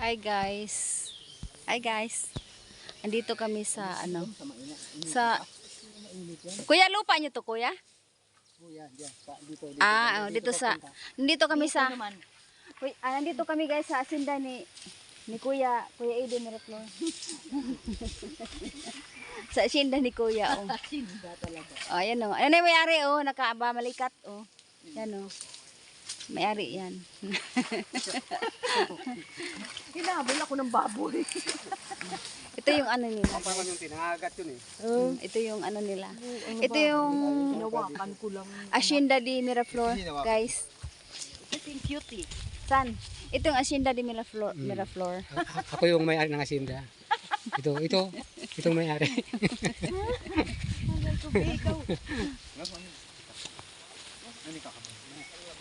Hi guys. Hi guys. Andito kami sa ano? Sa Kuya, lupa niyo to, Kuya? Kuya, dito. Dito sa Nandito kami sa nandito kami guys sa asinda ni Kuya Eden Miraflor. Sa asinda ni Kuya, oh. Asinda talaga. Oh, ayan oh. Ano yung may-ari oh, nakaaba malikat oh. Yan oh. May-ari yan. Hinabol ako ng baboy. Ito yung ano nila. Parang yung tinagat yun eh. Ito yung ano nila. Ito yung Hinawakan ko lang. Asinda di Miraflor, guys. Ito yung cutie. San? Ito yung Asinda di Miraflor. Miraflor. Ako yung may-ari ng asinda. Itong may-ari.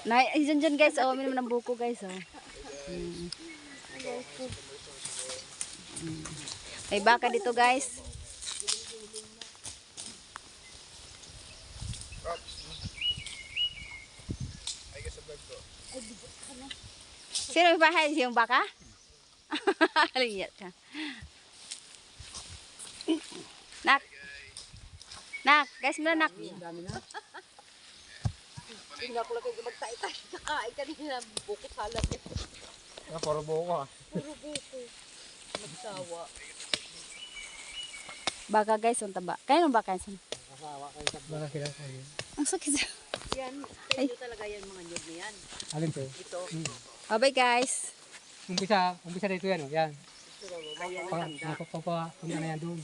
Dyan guys, oh, minum ng buko guys, oh. May baka dito guys. Sino may bahay? Yung baka? Lihat ka. Nak, guys, muna nak. Tingnan ko lang kayo magtay-tay. Nakain kanina buko salad. Puro buko ah. Puro buko. Magsawa. Baka guys, ang taba. Kaya nung baka yan? Baka sila sa'yo. Ang sakit. Yan, tayo talaga yan mga nyog na yan. Alin to? Ito. Bye guys. Umpisa dito yan oh. Yan. Ayan, Ano yan doon.